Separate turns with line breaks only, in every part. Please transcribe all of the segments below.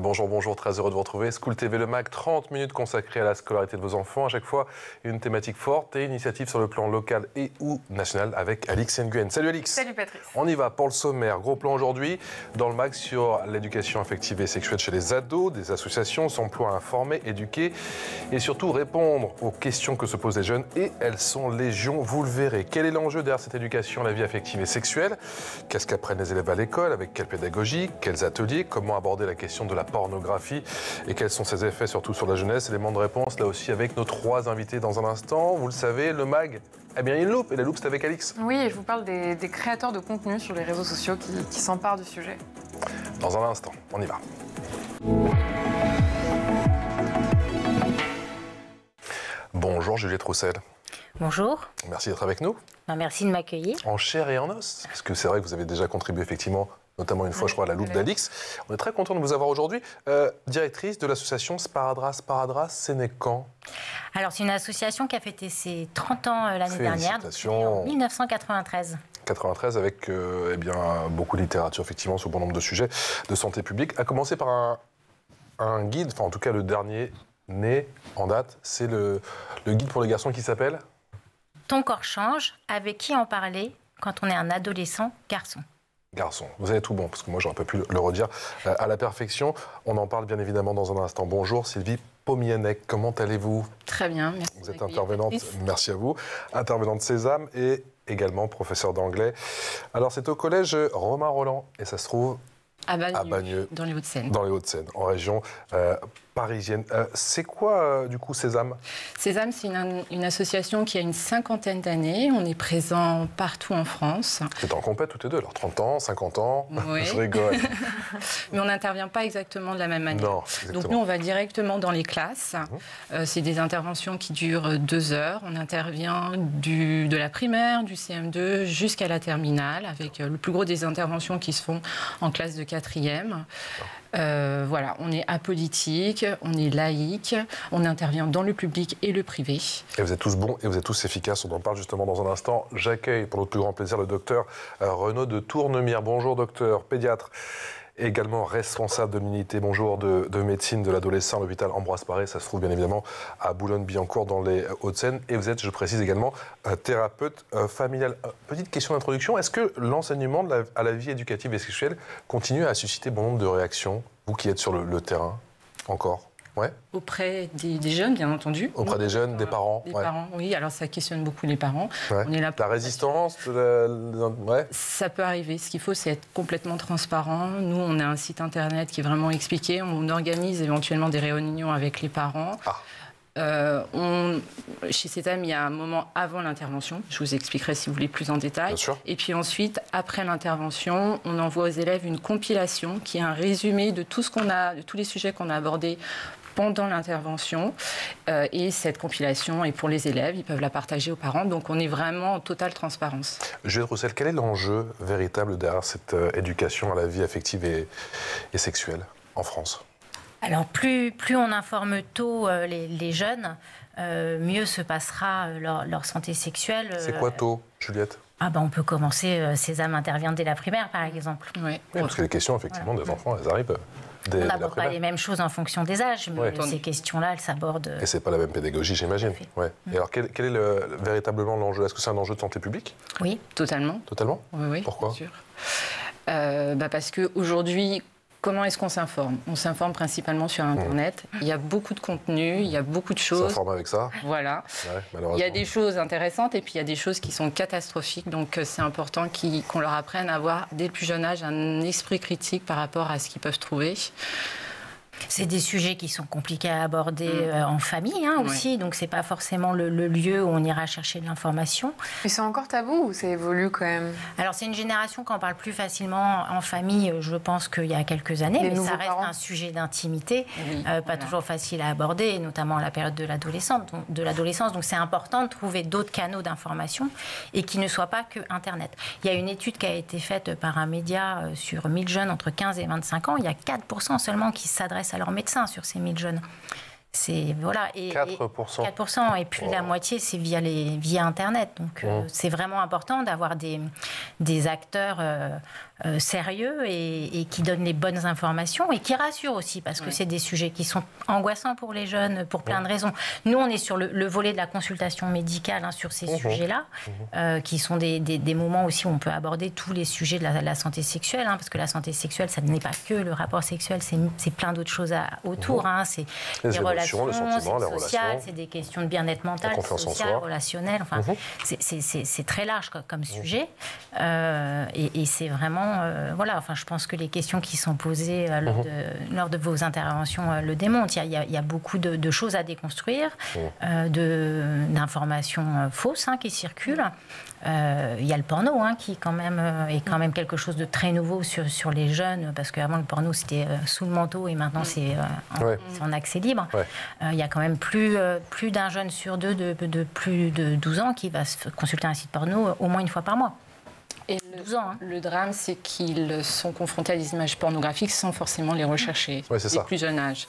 Bonjour, bonjour, très heureux de vous retrouver. School TV Le Mag, 30 minutes consacrées à la scolarité de vos enfants. À chaque fois, une thématique forte et une initiative sur le plan local et ou national avec Alix Nguyen. Salut Alix.
Salut Patrice.
On y va pour le sommaire. Gros plan aujourd'hui dans le Mag sur l'éducation affective et sexuelle chez les ados. Des associations s'emploient à informer, éduquer et surtout répondre aux questions que se posent les jeunes. Et elles sont légion, vous le verrez. Quel est l'enjeu derrière cette éducation à la vie affective et sexuelle? Qu'est-ce qu'apprennent les élèves à l'école? Avec quelle pédagogie? Quels ateliers? Comment aborder la question de la pornographie et quels sont ses effets surtout sur la jeunesse? Élément de réponse là aussi avec nos trois invités dans un instant. Vous le savez, le Mag, eh bien il y a une loupe et la loupe c'est avec Alix.
Oui, et je vous parle des créateurs de contenu sur les réseaux sociaux qui s'emparent du sujet.
Dans un instant, on y va. Bonjour Juliette Roussel.
Bonjour.
Merci d'être avec nous.
Merci de m'accueillir.
En chair et en os, parce que c'est vrai que vous avez déjà contribué effectivement, notamment une fois, je crois, à la loupe d'Alix. On est très content de vous avoir aujourd'hui. Directrice de l'association Sparadrap. Sparadrap, c'est né quand?
Alors, c'est une association qui a fêté ses 30 ans l'année dernière, en 1993.
93 avec eh bien, beaucoup de littérature, effectivement, sur bon nombre de sujets de santé publique. A commencé par un guide, enfin en tout cas le dernier né en date, c'est le guide pour les garçons qui s'appelle
Ton corps change, avec qui en parler quand on est un adolescent garçon.
Garçon, vous avez tout bon, parce que moi j'aurais pas pu le redire à la perfection. On en parle bien évidemment dans un instant. Bonjour Sylvie Pomianek, comment allez-vous?
Très bien, merci.
Vous êtes intervenante, merci à vous, intervenante Sésame et également professeure d'anglais. Alors c'est au collège Romain Roland et ça se trouve
à Bagneux, dans les Hauts-de-Seine.
Dans les Hauts-de-Seine, en région parisienne. C'est quoi, du coup, Sésame?
Sésame, c'est une association qui a une 50aine d'années. On est présent partout en France.
Vous êtes en compète toutes les deux, alors 30 ans, 50 ans,
oui.
Je rigole.
Mais on n'intervient pas exactement de la même manière.
Non, exactement.
Donc nous, on va directement dans les classes. C'est des interventions qui durent 2 heures. On intervient de la primaire, du CM2 jusqu'à la terminale, avec le plus gros des interventions qui se font en classe de 4e. Voilà, on est apolitique, on est laïque, on intervient dans le public et le privé.
Et vous êtes tous bons et vous êtes tous efficaces, on en parle justement dans un instant. J'accueille pour notre plus grand plaisir le docteur Renaud de Tournemire. Bonjour docteur, pédiatre, également responsable de l'unité de médecine de l'adolescent à l'hôpital Ambroise Paré. Ça se trouve bien évidemment à Boulogne-Billancourt dans les Hauts-de-Seine. Et vous êtes, je précise également, thérapeute familial. Petite question d'introduction, est-ce que l'enseignement à la vie éducative et sexuelle continue à susciter bon nombre de réactions, vous qui êtes sur le terrain encore? Ouais.
Auprès des jeunes, bien entendu.
Auprès des jeunes, des parents.
Des parents, oui. Alors ça questionne beaucoup les parents.
Ouais.
On est là pour
la résistance, ouais.
Ça peut arriver. Ce qu'il faut, c'est être complètement transparent. Nous, on a un site internet qui est vraiment expliqué. On organise éventuellement des réunions avec les parents. Chez Sésame, il y a un moment avant l'intervention. Je vous expliquerai si vous voulez plus en détail.
Bien sûr.
Et puis ensuite, après l'intervention, on envoie aux élèves une compilation qui est un résumé de tout ce qu'on a, de tous les sujets qu'on a abordés pendant l'intervention. Et cette compilation est pour les élèves. Ils peuvent la partager aux parents. Donc on est vraiment en totale transparence. Juliette
Roussel, quel est l'enjeu véritable derrière cette éducation à la vie affective et sexuelle en France?
Alors, plus on informe tôt les jeunes, mieux se passera leur santé sexuelle.
C'est quoi tôt, Juliette?
On peut commencer, Sésame intervient dès la primaire, par exemple.
Oui,
parce que les questions, effectivement, des enfants, elles arrivent dès la primaire.
On n'aborde pas les mêmes choses en fonction des âges, mais ces questions-là, elles s'abordent...
Et c'est pas la même pédagogie, j'imagine. Ouais. Et alors, quel est véritablement l'enjeu? Est-ce que c'est un enjeu de santé publique?
Oui.
Totalement.
Totalement?
Oui.
Pourquoi?
Bien sûr. Parce qu'aujourd'hui... Comment est-ce qu'on s'informe? On s'informe principalement sur Internet. Il y a beaucoup de contenu, il y a beaucoup de choses. On
s'informe avec ça.
Voilà.
Ouais,
il y a des choses intéressantes et puis il y a des choses qui sont catastrophiques. Donc c'est important qu'on leur apprenne à avoir, dès le plus jeune âge, un esprit critique par rapport à ce qu'ils peuvent trouver.
C'est des sujets qui sont compliqués à aborder en famille aussi, donc c'est pas forcément le lieu où on ira chercher de l'information.
Mais c'est encore tabou ou ça évolue quand même?
Alors c'est une génération qu'on parle plus facilement en famille, je pense qu'il y a quelques années, mais ça reste un sujet d'intimité, pas toujours facile à aborder, notamment à la période de l'adolescence. Donc c'est important de trouver d'autres canaux d'information et qui ne soient pas que Internet. Il y a une étude qui a été faite par un média sur 1000 jeunes entre 15 et 25 ans, il y a 4% seulement qui s'adressent à leur médecin sur ces 1000 jeunes. C'est, voilà,
4%.
Et plus de la moitié, c'est via Internet. Donc, c'est vraiment important d'avoir des des acteurs sérieux et qui donnent les bonnes informations et qui rassurent aussi, parce que c'est des sujets qui sont angoissants pour les jeunes pour plein de raisons. Nous, on est sur le volet de la consultation médicale sur ces sujets-là, qui sont des moments aussi où on peut aborder tous les sujets de la santé sexuelle, parce que la santé sexuelle, ça n'est pas que le rapport sexuel, c'est plein d'autres choses autour. C'est les relations,
les sentiments, les
sociales, c'est des questions de bien-être mental, social, relationnel. Enfin, c'est très large comme sujet. Et c'est vraiment... voilà, enfin, je pense que les questions qui sont posées lors de vos interventions le démontrent. Il y a beaucoup de choses à déconstruire, d'informations fausses qui circulent. Il y a le porno qui est quand même quelque chose de très nouveau sur les jeunes, parce qu'avant le porno c'était sous le manteau et maintenant c'est en accès libre. Il y a quand même plus d'un jeune sur deux de plus de 12 ans qui va se consulter un site porno au moins une fois par mois.
Et le drame, c'est qu'ils sont confrontés à des images pornographiques sans forcément les rechercher, dès plus jeune âge.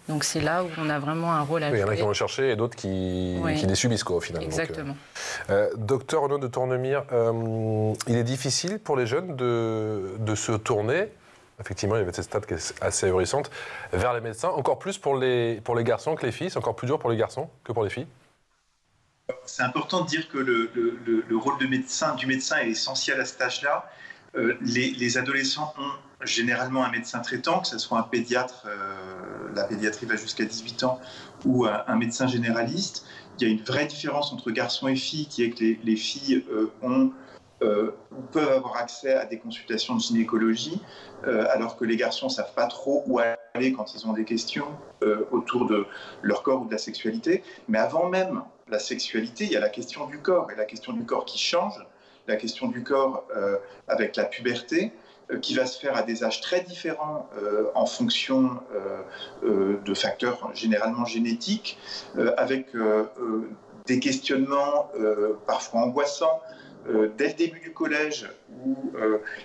Donc c'est là où on a vraiment un rôle à jouer.
Il y en a qui ont recherché et d'autres qui les subissent, au final.
Exactement.
Docteur Renaud de Tournemire, il est difficile pour les jeunes de se tourner, effectivement, il y avait cette stat qui est assez ahurissante, vers les médecins, encore plus pour les garçons que les filles. C'est encore plus dur pour les garçons que pour les filles?
C'est important de dire que le rôle du médecin est essentiel à cet âge-là. Les adolescents ont généralement un médecin traitant, que ce soit un pédiatre, la pédiatrie va jusqu'à 18 ans, ou un médecin généraliste. Il y a une vraie différence entre garçons et filles, qui est que les filles peuvent avoir accès à des consultations de gynécologie, alors que les garçons ne savent pas trop où aller quand ils ont des questions autour de leur corps ou de la sexualité. Mais avant même la sexualité, il y a la question du corps, et la question du corps qui change, la question du corps avec la puberté, qui va se faire à des âges très différents en fonction de facteurs généralement génétiques, avec des questionnements parfois angoissants, dès le début du collège, où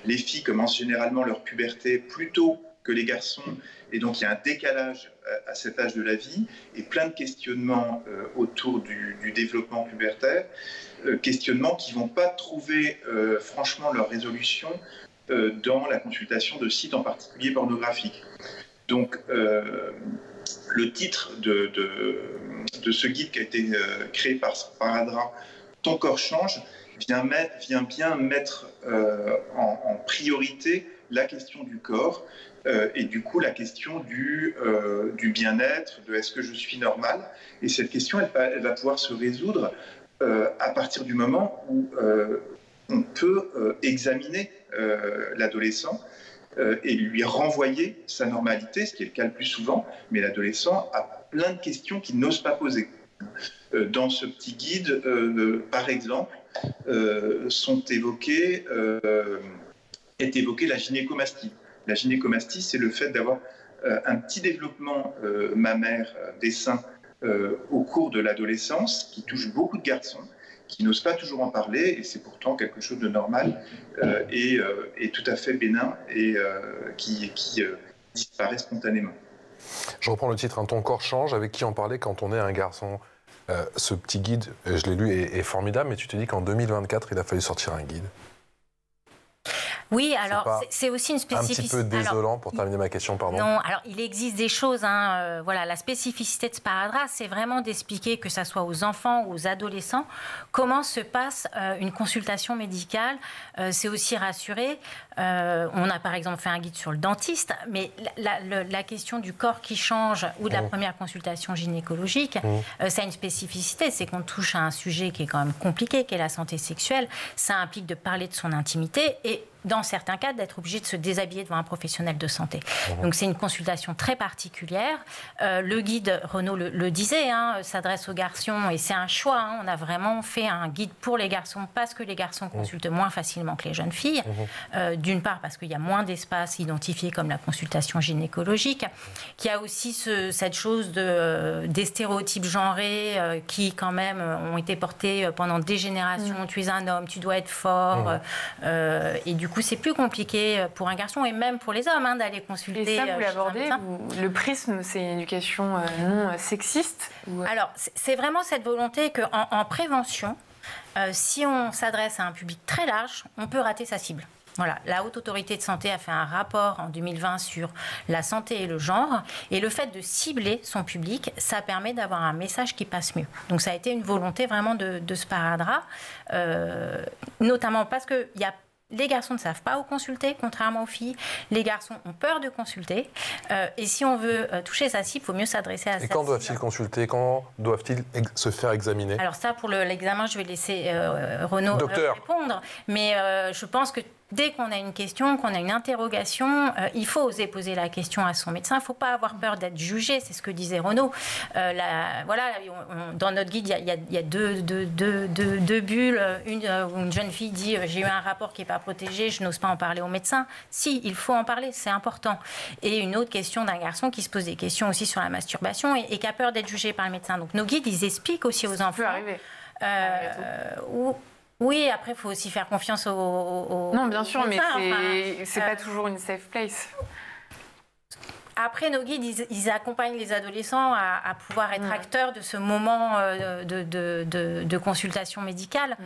les filles commencent généralement leur puberté plus tôt que les garçons, et donc il y a un décalage à cet âge de la vie, et plein de questionnements autour du développement pubertaire, questionnements qui ne vont pas trouver franchement leur résolution dans la consultation de sites en particulier pornographiques. Donc le titre de ce guide qui a été créé par Sparadrap, Ton corps change, vient bien mettre en priorité la question du corps et du coup la question du bien-être, de est-ce que je suis normal. Et cette question, elle va pouvoir se résoudre à partir du moment où on peut examiner l'adolescent et lui renvoyer sa normalité, ce qui est le cas le plus souvent, mais l'adolescent a plein de questions qu'il n'ose pas poser. Dans ce petit guide, par exemple, est évoquée la gynécomastie. La gynécomastie, c'est le fait d'avoir un petit développement mammaire des seins au cours de l'adolescence, qui touche beaucoup de garçons, qui n'osent pas toujours en parler, et c'est pourtant quelque chose de normal et tout à fait bénin et qui disparaît spontanément.
Je reprends le titre, Ton corps change, avec qui en parler quand on est un garçon. Ce petit guide, je l'ai lu, est formidable, mais tu te dis qu'en 2024, il a fallu sortir un guide.
Oui, alors c'est aussi une spécificité.
Un petit peu désolant pour terminer ma question, pardon.
Non, alors il existe des choses. Voilà, la spécificité de Sparadrap, c'est vraiment d'expliquer, que ça soit aux enfants ou aux adolescents, comment se passe une consultation médicale. C'est aussi rassurer. On a par exemple fait un guide sur le dentiste, mais la question du corps qui change ou de la première consultation gynécologique, ça a une spécificité, c'est qu'on touche à un sujet qui est quand même compliqué, qui est la santé sexuelle. Ça implique de parler de son intimité et dans certains cas, d'être obligé de se déshabiller devant un professionnel de santé. Donc c'est une consultation très particulière. Le guide, Renaud le disait, s'adresse aux garçons et c'est un choix. On a vraiment fait un guide pour les garçons parce que les garçons consultent moins facilement que les jeunes filles. D'une part parce qu'il y a moins d'espace identifié comme la consultation gynécologique, qu'il y a aussi cette chose des stéréotypes genrés qui quand même ont été portés pendant des générations. Tu es un homme, tu dois être fort. Et du coup, c'est plus compliqué pour un garçon et même pour les hommes d'aller consulter.
Et ça, vous l'abordez, le prisme, c'est une éducation non sexiste
Alors, c'est vraiment cette volonté qu'en prévention, Si on s'adresse à un public très large, on peut rater sa cible. Voilà, la Haute Autorité de Santé a fait un rapport en 2020 sur la santé et le genre. Et le fait de cibler son public, ça permet d'avoir un message qui passe mieux. Donc ça a été une volonté vraiment de Sparadrap, notamment parce que les garçons ne savent pas où consulter, contrairement aux filles. Les garçons ont peur de consulter. Et si on veut toucher sa cible, il faut mieux s'adresser à sa cible.
Et quand doivent-ils consulter? Quand doivent-ils se faire examiner?
Alors ça, pour l'examen, je vais laisser Renaud répondre. Mais je pense que dès qu'on a une question, qu'on a une interrogation, il faut oser poser la question à son médecin. Il ne faut pas avoir peur d'être jugé, c'est ce que disait Renaud. Dans notre guide, il y a deux bulles. Une où une jeune fille dit « j'ai eu un rapport qui n'est pas protégé, je n'ose pas en parler au médecin ». Si, il faut en parler, c'est important. Et une autre question d'un garçon qui se pose des questions aussi sur la masturbation et qui a peur d'être jugé par le médecin. Donc nos guides, ils expliquent aussi aux enfants.
Ça peut arriver.
Oui, après, il faut aussi faire confiance aux
non, bien sûr,
médecins,
mais c'est pas toujours une safe place.
Après, nos guides, ils accompagnent les adolescents à pouvoir être acteurs de ce moment de consultation médicale.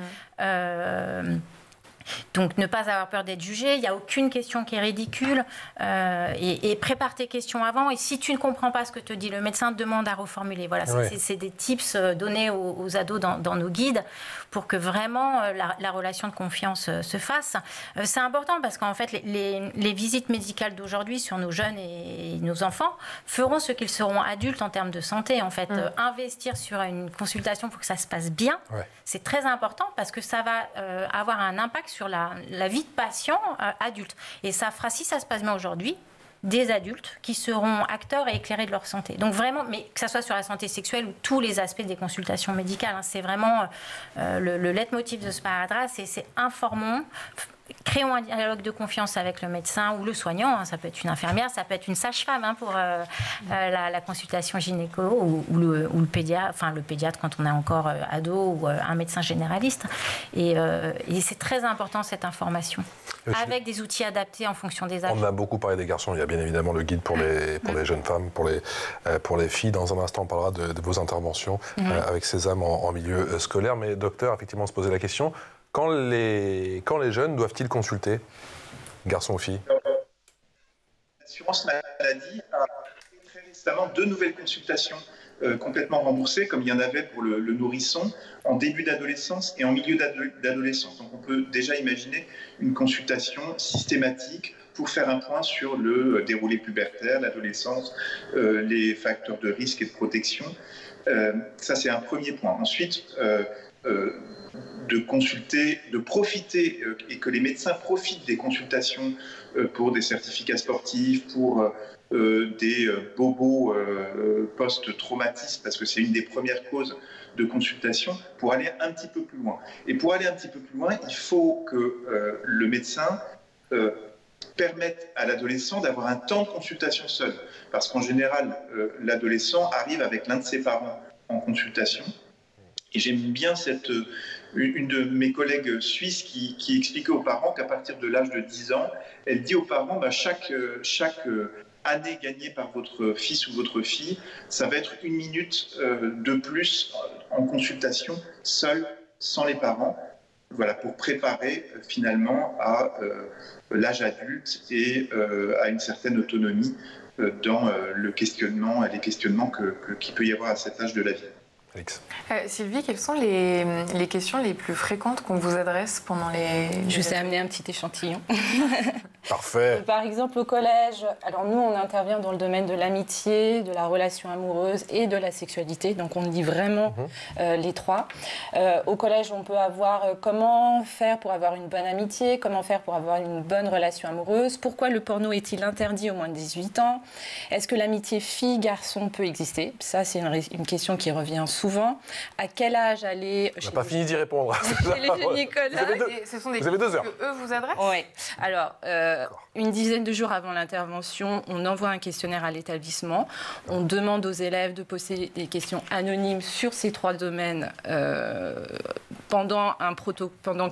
Donc, ne pas avoir peur d'être jugé. Il n'y a aucune question qui est ridicule. Et prépare tes questions avant. Et si tu ne comprends pas ce que te dit le médecin, demande à reformuler. Voilà, c'est des tips donnés aux ados dans nos guides pour que vraiment la relation de confiance se fasse. C'est important parce qu'en fait, les visites médicales d'aujourd'hui sur nos jeunes et nos enfants feront ce qu'ils seront adultes en termes de santé. En fait, investir sur une consultation pour que ça se passe bien, c'est très important parce que ça va avoir un impact sur la vie de patient adulte. Et ça fera, si ça se passe bien aujourd'hui, des adultes qui seront acteurs et éclairés de leur santé. Donc vraiment, mais que ça soit sur la santé sexuelle ou tous les aspects des consultations médicales, c'est vraiment le leitmotiv de Sparadrap, c'est informons, créons un dialogue de confiance avec le médecin ou le soignant, ça peut être une infirmière, ça peut être une sage-femme pour la consultation gynéco ou le pédiatre quand on est encore ado ou un médecin généraliste. Et c'est très important cette information, avec des outils adaptés en fonction des âges.
On a beaucoup parlé des garçons, il y a bien évidemment le guide pour les jeunes femmes, pour les filles. Dans un instant, on parlera de vos interventions avec Sésame en milieu scolaire. Mais docteur, effectivement, on se posait la question, quand les jeunes doivent-ils consulter, garçons ou filles?
L'assurance maladie a fait très récemment 2 nouvelles consultations complètement remboursées, comme il y en avait pour le nourrisson, en début d'adolescence et en milieu d'adolescence. Donc on peut déjà imaginer une consultation systématique pour faire un point sur le déroulé pubertaire, l'adolescence, les facteurs de risque et de protection. Ça, c'est un premier point. Ensuite, de consulter, de profiter et que les médecins profitent des consultations pour des certificats sportifs, pour des bobos post-traumatisme, parce que c'est une des premières causes de consultation, pour aller un petit peu plus loin. Et pour aller un petit peu plus loin, il faut que le médecin permette à l'adolescent d'avoir un temps de consultation seul. Parce qu'en général, l'adolescent arrive avec l'un de ses parents en consultation. Et j'aime bien une de mes collègues suisses qui expliquait aux parents qu'à partir de l'âge de 10 ans, elle dit aux parents, chaque année gagnée par votre fils ou votre fille, ça va être 1 minute de plus en consultation, seul, sans les parents, voilà, pour préparer finalement à l'âge adulte et à une certaine autonomie dans les questionnements qu'il peut y avoir à cet âge de la vie.
Sylvie, quelles sont les questions les plus fréquentes qu'on vous adresse pendant les...
Je vous ai amené un petit échantillon.
Parfait.
Par exemple, au collège, alors nous, on intervient dans le domaine de l'amitié, de la relation amoureuse et de la sexualité. Donc, on lit vraiment les 3. Au collège, on peut avoir comment faire pour avoir une bonne amitié, comment faire pour avoir une bonne relation amoureuse, pourquoi le porno est-il interdit aux moins de 18 ans, est-ce que l'amitié fille-garçon peut exister? Ça, c'est une question qui revient souvent. À quel âge aller...
On n'a pas fini d'y répondre.
Chez les gynécologues.
Ce sont des
vous avez 2 heures.
que eux vous adressent?
Oui. Alors, une dizaine de jours avant l'intervention, on envoie un questionnaire à l'établissement. On demande aux élèves de poser des questions anonymes sur ces 3 domaines pendant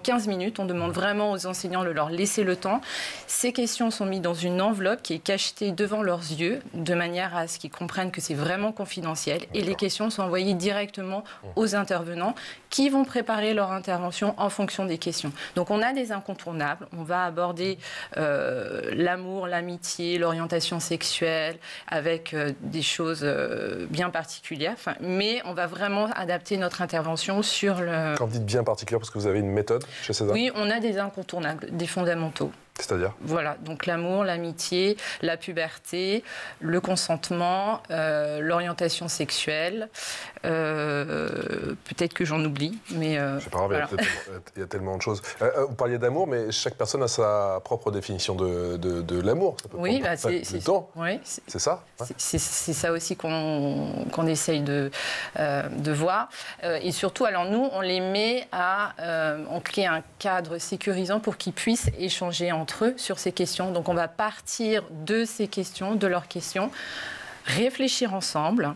15 minutes. On demande vraiment aux enseignants de leur laisser le temps. Ces questions sont mises dans une enveloppe qui est cachetée devant leurs yeux, de manière à ce qu'ils comprennent que c'est vraiment confidentiel. Et les questions sont envoyées directement directement aux intervenants qui vont préparer leur intervention en fonction des questions. Donc on a des incontournables, on va aborder l'amour, l'amitié, l'orientation sexuelle avec des choses bien particulières, mais on va vraiment adapter notre intervention sur le...
Quand vous dites bien particulière, parce que vous avez une méthode chez César?
Oui, on a des incontournables, des fondamentaux.
C'est-à-dire?
Voilà, donc l'amour, l'amitié, la puberté, le consentement, l'orientation sexuelle. Peut-être que j'en oublie, mais...
C'est pas grave, voilà. Il y a tellement de choses. Vous parliez d'amour, mais chaque personne a sa propre définition de l'amour.
Oui, c'est
temps.
Oui,
c'est ça. Ouais.
C'est ça aussi qu'on essaye de voir. Et surtout, alors nous, on les met on crée un cadre sécurisant pour qu'ils puissent échanger entre eux sur ces questions. Donc on va partir de ces questions, de leurs questions, réfléchir ensemble.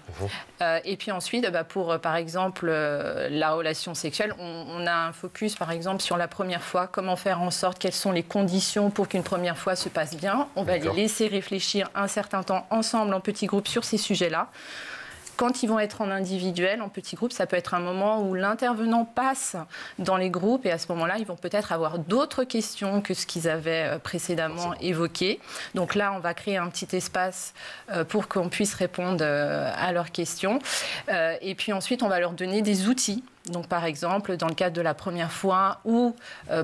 Et puis ensuite, pour, par exemple, la relation sexuelle, on a un focus, par exemple, sur la première fois. Comment faire en sorte, quelles sont les conditions pour qu'une première fois se passe bien. On va les laisser réfléchir un certain temps ensemble, en petits groupes, sur ces sujets-là. Quand ils vont être en individuel, en petits groupes, ça peut être un moment où l'intervenant passe dans les groupes et à ce moment-là, ils vont peut-être avoir d'autres questions que ce qu'ils avaient précédemment évoquées. Donc là, on va créer un petit espace pour qu'on puisse répondre à leurs questions. Et puis ensuite, on va leur donner des outils. Donc, par exemple, dans le cadre de la première fois ou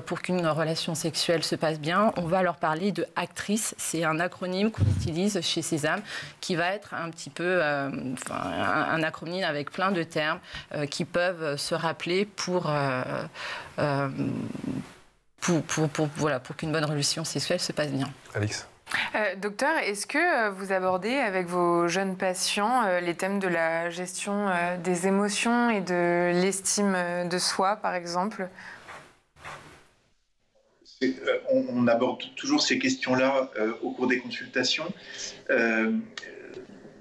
pour qu'une relation sexuelle se passe bien, on va leur parler de actrice. C'est un acronyme qu'on utilise chez Sésame qui va être un petit peu un acronyme avec plein de termes qui peuvent se rappeler pour qu'une bonne relation sexuelle se passe bien.
Alix?
Docteur, est-ce que vous abordez avec vos jeunes patients les thèmes de la gestion des émotions et de l'estime de soi, par exemple?
On aborde toujours ces questions-là au cours des consultations,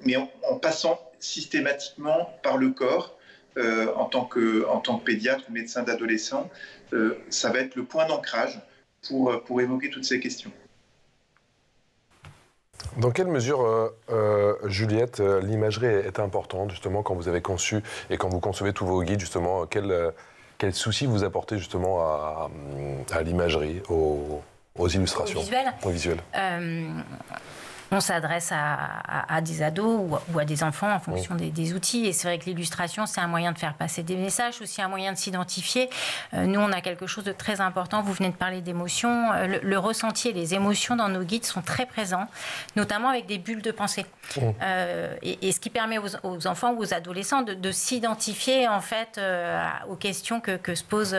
mais en passant systématiquement par le corps, en tant que pédiatre ou médecin d'adolescent, ça va être le point d'ancrage pour évoquer toutes ces questions.
Dans quelle mesure, Juliette, l'imagerie est importante, justement, quand vous avez conçu et quand vous concevez tous vos guides, justement, quel souci vous apportez, justement, à l'imagerie, aux illustrations?
Au visuel. On s'adresse à des ados ou à des enfants en fonction des outils. Et c'est vrai que l'illustration, c'est un moyen de faire passer des messages, aussi un moyen de s'identifier. Nous, on a quelque chose de très important. Vous venez de parler d'émotions. Le ressenti et les émotions dans nos guides sont très présents, notamment avec des bulles de pensée. Et ce qui permet aux enfants ou aux adolescents de s'identifier, en fait, aux questions que se posent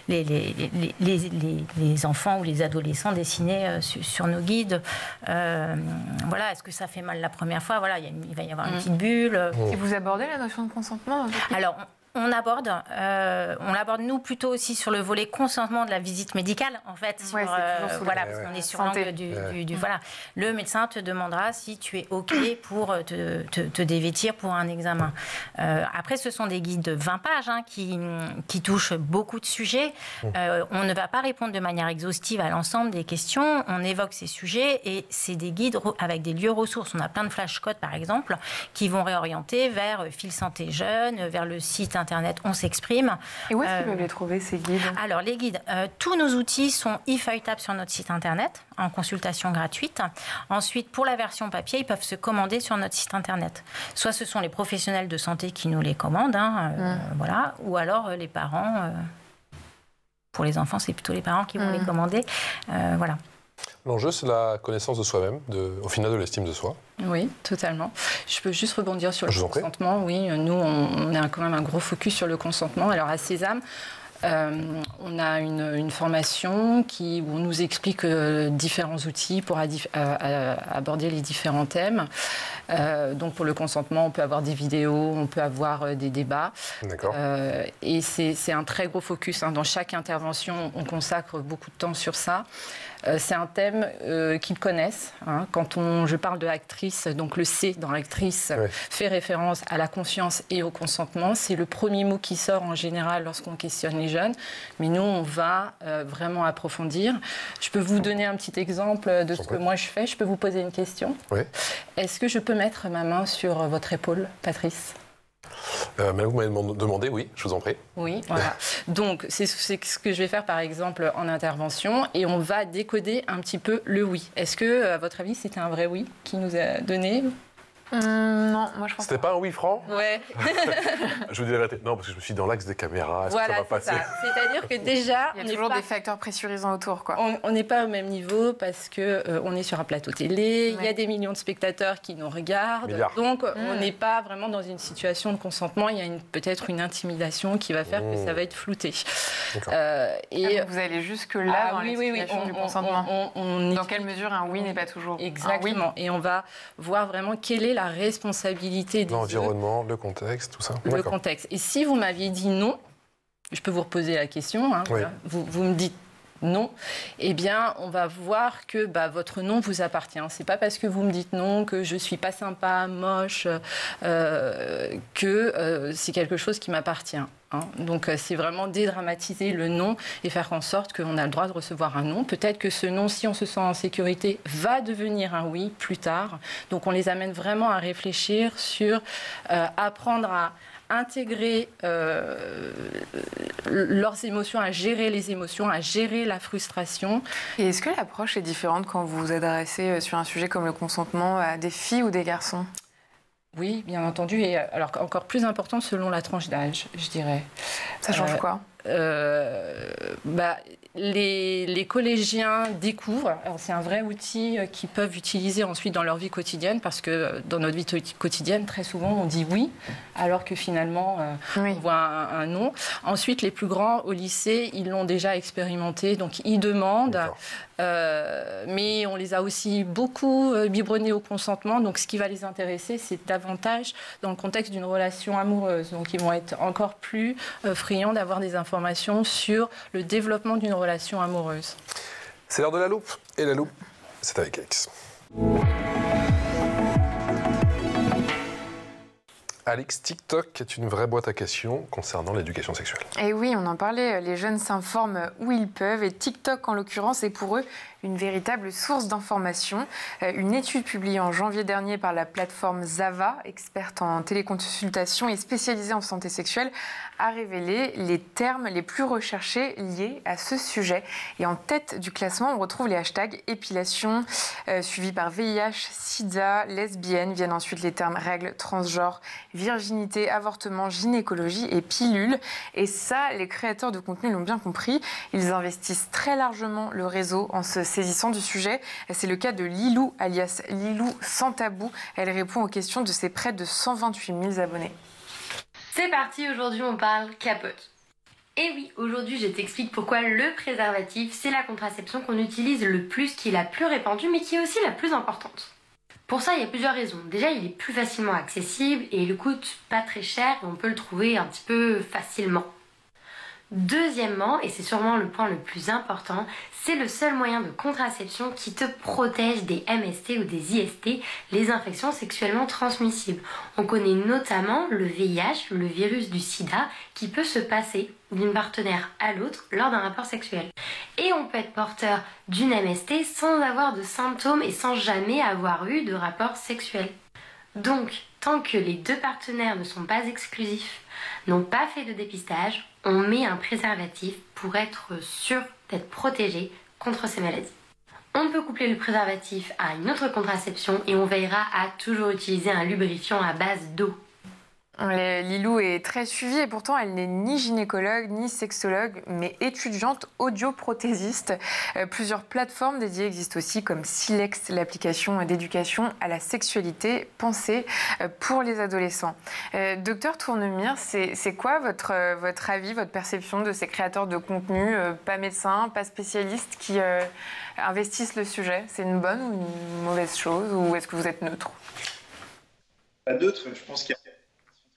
les enfants ou les adolescents dessinés sur nos guides. Voilà, est-ce que ça fait mal la première fois? Voilà, il va y avoir une petite bulle.
Et vous abordez la notion de consentement?
Alors, on l'aborde nous plutôt aussi sur le volet consentement de la visite médicale, en fait. Voilà, parce qu'on est sur l'angle du voilà. Le médecin te demandera si tu es OK pour te dévêtir pour un examen. Après, ce sont des guides de 20 pages qui touchent beaucoup de sujets. On ne va pas répondre de manière exhaustive à l'ensemble des questions. On évoque ces sujets et c'est des guides avec des lieux ressources. On a plein de flashcodes, par exemple, qui vont réorienter vers Fil Santé Jeune, vers le site internet On s'exprime.
Et où est-ce qu'ils peuvent les trouver, ces guides?
Alors, les guides, tous nos outils sont e-feuilletables sur notre site internet, en consultation gratuite. Ensuite, pour la version papier, ils peuvent se commander sur notre site internet. Soit ce sont les professionnels de santé qui nous les commandent, voilà, ou alors les parents. Pour les enfants, c'est plutôt les parents qui vont les commander. Voilà.
L'enjeu, c'est la connaissance de soi-même, au final de l'estime de soi.
Oui, totalement. Je peux juste rebondir sur le consentement. Oui, nous, on a quand même un gros focus sur le consentement. Alors, à Sésame, on a une formation où on nous explique différents outils pour aborder les différents thèmes. Donc pour le consentement, on peut avoir des vidéos, on peut avoir des débats.
D'accord.
Et c'est un très gros focus. Dans chaque intervention, on consacre beaucoup de temps sur ça. C'est un thème qu'ils connaissent. Quand je parle de actrice, donc le C dans actrice fait référence à la conscience et au consentement. C'est le premier mot qui sort en général lorsqu'on questionne les jeunes. Mais nous, on va vraiment approfondir. Je peux vous donner un petit exemple de ce que moi je fais. Je peux vous poser une question.
Oui.
Est-ce que je peux mettre ma main sur votre épaule, Patrice ?
Mais vous m'avez demandé, oui, je vous en prie.
Oui, voilà. Donc, c'est ce que je vais faire, par exemple, en intervention, et on va décoder un petit peu le oui. Est-ce que, à votre avis, c'était un vrai oui qui nous a donné ?
Non, moi je pense.
C'était pas un oui franc?
Ouais.
Je vous dis la vérité. Non, parce que je me suis dit dans l'axe des caméras. Est-ce
voilà,
que ça va passer?
C'est-à-dire que déjà,
il y a toujours des facteurs pressurisants autour, quoi.
On n'est pas au même niveau parce que on est sur un plateau télé. Il y a des millions de spectateurs qui nous regardent. Donc, on n'est pas vraiment dans une situation de consentement. Il y a peut-être une intimidation qui va faire que ça va être flouté.
Et vous allez jusque là dans l'explication du consentement. Dans quelle mesure un oui n'est pas toujours
exactement.
Un oui.
Et on va voir vraiment quelle est la responsabilité des
l'environnement, le contexte, tout ça.
Le contexte. Et si vous m'aviez dit non, je peux vous reposer la question. Hein,
oui.
vous me dites non, eh bien, on va voir que votre non vous appartient. C'est pas parce que vous me dites non que je suis pas sympa, moche, que c'est quelque chose qui m'appartient. Hein. Donc, c'est vraiment dédramatiser le non et faire en sorte qu'on a le droit de recevoir un non. Peut-être que ce non, si on se sent en sécurité, va devenir un oui plus tard. Donc, on les amène vraiment à réfléchir sur apprendre à intégrer leurs émotions, à gérer les émotions, à gérer la frustration.
Et est-ce que l'approche est différente quand vous vous adressez sur un sujet comme le consentement à des filles ou des garçons ?
Oui, bien entendu, et alors encore plus important selon la tranche d'âge, je dirais.
Ça change quoi ?
Les collégiens découvrent, alors c'est un vrai outil qu'ils peuvent utiliser ensuite dans leur vie quotidienne, parce que dans notre vie quotidienne, très souvent, on dit oui, alors que finalement, on voit un non. Ensuite, les plus grands, au lycée, ils l'ont déjà expérimenté, donc ils demandent, mais on les a aussi beaucoup biberonnés au consentement, donc ce qui va les intéresser, c'est davantage dans le contexte d'une relation amoureuse. Donc ils vont être encore plus friands d'avoir des informations sur le développement d'une relation amoureuse.
C'est l'heure de la loupe, et la loupe, c'est avec Alix. Alix, TikTok est une vraie boîte à questions concernant l'éducation sexuelle.
Et oui, on en parlait, les jeunes s'informent où ils peuvent, et TikTok en l'occurrence est pour eux une véritable source d'information. Une étude publiée en janvier dernier par la plateforme Zava, experte en téléconsultation et spécialisée en santé sexuelle, a révélé les termes les plus recherchés liés à ce sujet. Et en tête du classement, on retrouve les hashtags épilation, suivis par VIH, sida, lesbienne. Viennent ensuite les termes règles, transgenre, virginité, avortement, gynécologie et pilule. Et ça, les créateurs de contenu l'ont bien compris. Ils investissent très largement le réseau en se saisissant du sujet. C'est le cas de Lilou, alias Lilou Sans Tabou. Elle répond aux questions de ses près de 128 000 abonnés.
C'est parti, aujourd'hui on parle capote. Et oui, aujourd'hui je t'explique pourquoi le préservatif, c'est la contraception qu'on utilise le plus, qui est la plus répandue, mais qui est aussi la plus importante. Pour ça, il y a plusieurs raisons. Déjà, il est plus facilement accessible et il coûte pas très cher et on peut le trouver un petit peu facilement. Deuxièmement, et c'est sûrement le point le plus important, c'est le seul moyen de contraception qui te protège des MST ou des IST, les infections sexuellement transmissibles. On connaît notamment le VIH, le virus du sida, qui peut se passer d'une partenaire à l'autre lors d'un rapport sexuel. Et on peut être porteur d'une MST sans avoir de symptômes et sans jamais avoir eu de rapport sexuel. Donc, tant que les deux partenaires ne sont pas exclusifs, n'ont pas fait de dépistage, on met un préservatif pour être sûr d'être protégé contre ces maladies. On peut coupler le préservatif à une autre contraception et on veillera à toujours utiliser un lubrifiant à base d'eau.
Lilou est très suivie et pourtant elle n'est ni gynécologue ni sexologue mais étudiante audioprothésiste. Plusieurs plateformes dédiées existent aussi comme Silex, l'application d'éducation à la sexualité pensée pour les adolescents. Docteur Tournemire, c'est quoi votre avis, votre perception de ces créateurs de contenu, pas médecins, pas spécialistes, qui investissent le sujet? C'est une bonne ou une mauvaise chose, ou est-ce que vous êtes neutre?
Pas neutre, je pense qu'il y a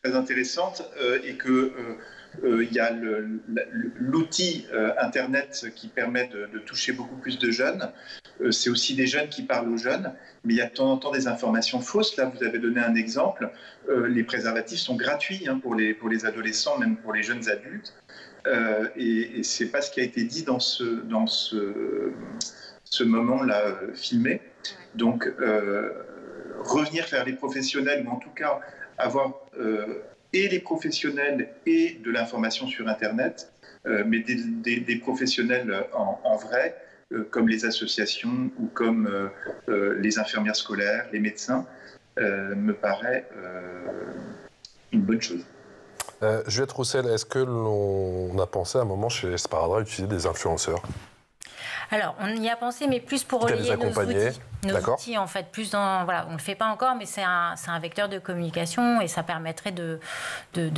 très intéressante et que il y a l'outil Internet qui permet de toucher beaucoup plus de jeunes. C'est aussi des jeunes qui parlent aux jeunes, mais il y a de temps en temps des informations fausses. Là, vous avez donné un exemple. Les préservatifs sont gratuits pour les adolescents, même pour les jeunes adultes. Et c'est pas ce qui a été dit dans ce moment-là filmé. Donc, revenir vers les professionnels, ou en tout cas avoir et les professionnels et de l'information sur Internet, mais des professionnels en vrai, comme les associations ou comme les infirmières scolaires, les médecins, me paraît une bonne chose.
Juliette Roussel, est-ce que l'on a pensé à un moment chez Sparadrap à utiliser des influenceurs ?
Alors, on y a pensé, mais plus pour relayer nos outils. Nos outils, en fait, plus dans... Voilà, on ne le fait pas encore, mais c'est un vecteur de communication et ça permettrait de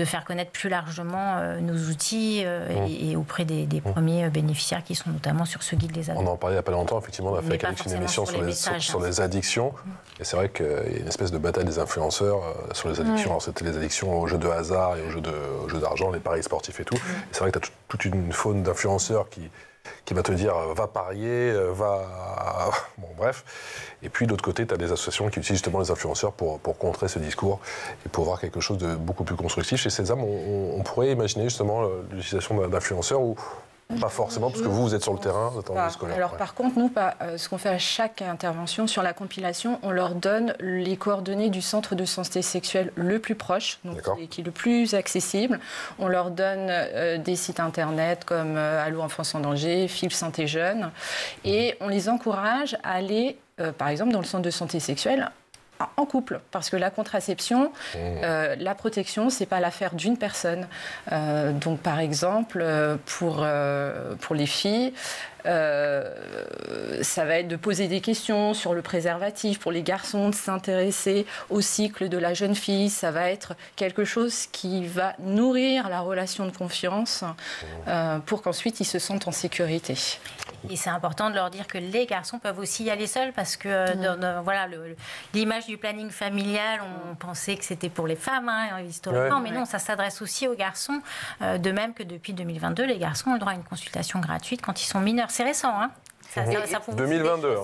faire connaître plus largement nos outils et auprès des premiers bénéficiaires qui sont notamment sur ce guide des ados.
On en parlait il n'y a pas longtemps, effectivement, on a fait avec Alex une émission sur les addictions. Et c'est vrai qu'il y a une espèce de bataille des influenceurs sur les addictions. Alors, c'était les addictions aux jeux de hasard et aux jeux d'argent, les paris sportifs et tout. Et c'est vrai que tu as toute une faune d'influenceurs qui va te dire va parier, va... Bon, bref. Et puis, de l'autre côté, tu as des associations qui utilisent justement les influenceurs pour contrer ce discours et pour avoir quelque chose de beaucoup plus constructif. Chez Sésame, on pourrait imaginer justement l'utilisation d'influenceurs ou pas forcément, parce que vous êtes sur le terrain, vous êtes en scolaire.
Alors, par contre, nous, ce qu'on fait à chaque intervention sur la compilation, on leur donne les coordonnées du centre de santé sexuelle le plus proche, donc qui est le plus accessible. On leur donne des sites internet comme Allo Enfance en danger, FIP Santé Jeune, et on les encourage à aller, par exemple, dans le centre de santé sexuelle, en couple, parce que la contraception, la protection, c'est pas l'affaire d'une personne. Donc, par exemple, pour les filles, ça va être de poser des questions sur le préservatif. Pour les garçons, de s'intéresser au cycle de la jeune fille. Ça va être quelque chose qui va nourrir la relation de confiance pour qu'ensuite ils se sentent en sécurité.
Et c'est important de leur dire que les garçons peuvent aussi y aller seuls parce que voilà, l'image du planning familial, on pensait que c'était pour les femmes historiquement, mais non, ça s'adresse aussi aux garçons. De même que depuis 2022, les garçons ont le droit à une consultation gratuite quand ils sont mineurs. C'est récent, hein. Ça
2022,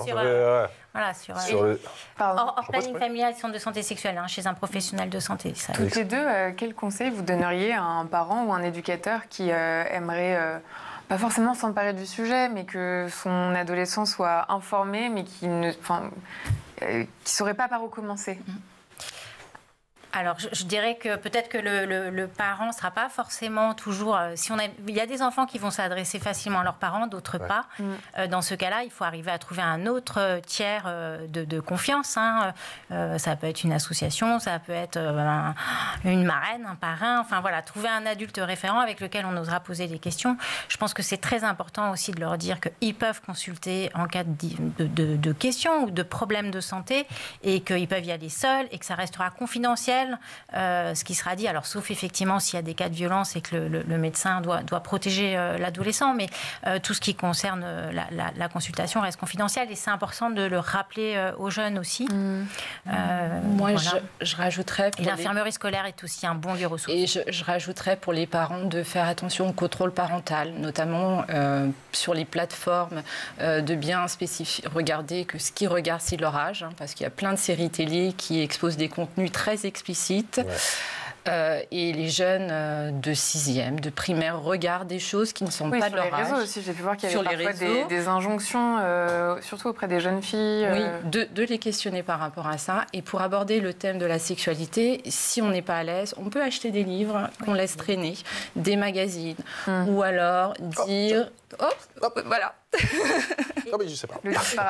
hors planning familial, centre de santé sexuelle, chez un professionnel de santé.
Toutes les deux, quel conseil vous donneriez à un parent ou un éducateur qui aimerait... pas forcément s'emparer du sujet, mais que son adolescent soit informé, mais qui ne saurait pas par où commencer.
Alors, je dirais que peut-être que le parent ne sera pas forcément toujours... il y a des enfants qui vont s'adresser facilement à leurs parents, d'autres pas. Dans ce cas-là, il faut arriver à trouver un autre tiers de confiance. Ça peut être une association, ça peut être une marraine, un parrain. Enfin, voilà, trouver un adulte référent avec lequel on osera poser des questions. Je pense que c'est très important aussi de leur dire qu'ils peuvent consulter en cas de questions ou de problèmes de santé et qu'ils peuvent y aller seuls et que ça restera confidentiel. Ce qui sera dit, alors sauf effectivement s'il y a des cas de violence et que le médecin doit protéger l'adolescent, mais tout ce qui concerne la consultation reste confidentiel et c'est important de le rappeler aux jeunes aussi.
Moi, voilà. je rajouterais...
Et l'infirmerie scolaire est aussi un bon lieu ressource.
Et je rajouterais pour les parents de faire attention au contrôle parental, notamment sur les plateformes, de bien regarder que ce qu'ils regardent, c'est leur âge, parce qu'il y a plein de séries télé qui exposent des contenus très explicites. Et les jeunes de 6e, de primaire, regardent des choses qui ne sont pas de leur âge.
Sur les réseaux aussi, j'ai pu voir qu'il y avait parfois des injonctions, surtout auprès des jeunes filles.
Oui, de les questionner par rapport à ça. Et pour aborder le thème de la sexualité, si on n'est pas à l'aise, on peut acheter des livres qu'on laisse traîner, des magazines, ou alors dire... voilà.
Non, mais je sais pas.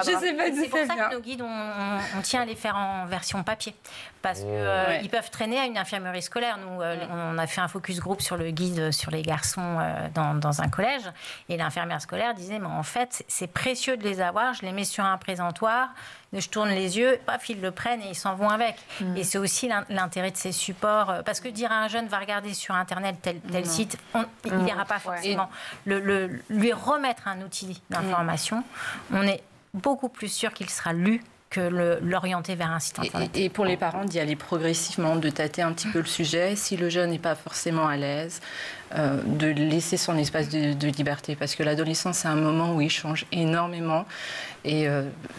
C'est pour ça que nos guides, on tient à les faire en version papier. Parce qu'ils peuvent traîner à une infirmerie scolaire. Nous, on a fait un focus group sur le guide sur les garçons dans un collège. Et l'infirmière scolaire disait, mais en fait, c'est précieux de les avoir. Je les mets sur un présentoir, je tourne les yeux, paf, ils le prennent et ils s'en vont avec. Et c'est aussi l'intérêt de ces supports. Parce que dire à un jeune, va regarder sur Internet tel site, il n'ira pas forcément. Lui remettre un outil d'information, on est beaucoup plus sûr qu'il sera lu que l'orienter vers un site internet.
Et pour les parents, d'y aller progressivement, de tâter un petit peu le sujet. Si le jeune n'est pas forcément à l'aise, de laisser son espace de liberté. Parce que l'adolescence, c'est un moment où il change énormément et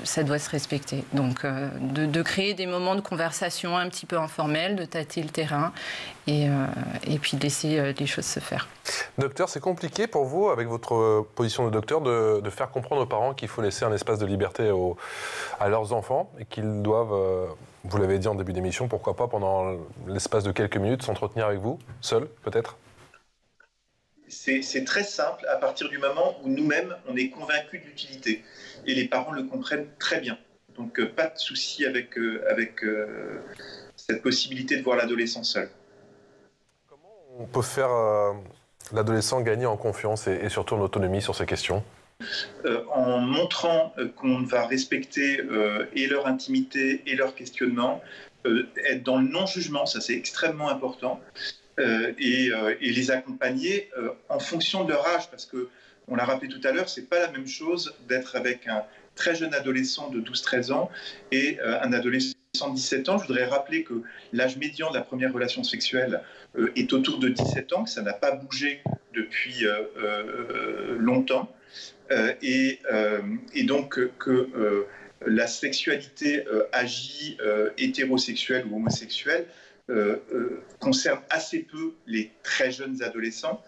ça doit se respecter. Donc, de créer des moments de conversation un petit peu informels, de tâter le terrain et puis de laisser les choses se faire.
Docteur, c'est compliqué pour vous, avec votre position de docteur, de faire comprendre aux parents qu'il faut laisser un espace de liberté à leurs enfants enfants et qu'ils doivent, vous l'avez dit en début d'émission, pourquoi pas pendant l'espace de quelques minutes s'entretenir avec vous, seuls peut-être?
C'est très simple à partir du moment où nous-mêmes, on est convaincus de l'utilité. Et les parents le comprennent très bien. Donc, pas de souci avec cette possibilité de voir l'adolescent seul.
Comment on peut faire l'adolescent gagner en confiance et surtout en autonomie sur ces questions?
En montrant qu'on va respecter et leur intimité et leur questionnement, être dans le non-jugement, ça c'est extrêmement important. Et les accompagner en fonction de leur âge, parce qu'on l'a rappelé tout à l'heure, c'est pas la même chose d'être avec un très jeune adolescent de 12-13 ans et un adolescent de 17 ans. Je voudrais rappeler que l'âge médian de la première relation sexuelle est autour de 17 ans, que ça n'a pas bougé depuis longtemps, et donc que la sexualité agit hétérosexuelle ou homosexuelle concerne assez peu les très jeunes adolescents.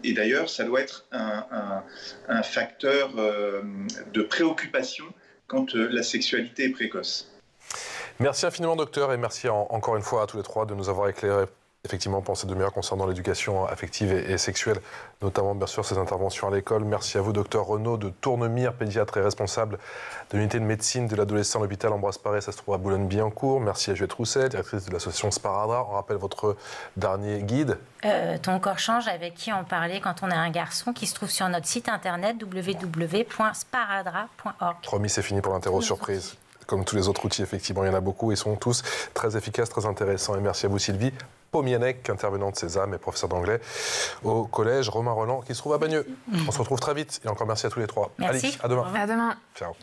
Et d'ailleurs, ça doit être un facteur de préoccupation quand la sexualité est précoce.
Merci infiniment, docteur, et merci encore une fois à tous les trois de nous avoir éclairés effectivement pour cette demi-heure concernant l'éducation affective et sexuelle, notamment bien sûr ces interventions à l'école. Merci à vous, docteur Renaud de Tournemire, pédiatre et responsable de l'unité de médecine de l'adolescent à l'hôpital Ambroise Paré, ça se trouve à Boulogne-Billancourt. Merci à Juliette Rousset, directrice de l'association Sparadrap. On rappelle votre dernier guide.
Ton corps change, avec qui on parlait quand on est un garçon, qui se trouve sur notre site internet www.sparadrap.org.
Promis, c'est fini pour l'interro surprise. Comme tous les autres outils, effectivement, il y en a beaucoup. Ils sont tous très efficaces, très intéressants. Et merci à vous, Sylvie Pomienec, intervenante Sésame et professeur d'anglais au collège Romain Rolland, qui se trouve à Bagneux. On se retrouve très vite. Et encore merci à tous les trois.
Merci.
Allez, à demain.
À demain.
Ciao.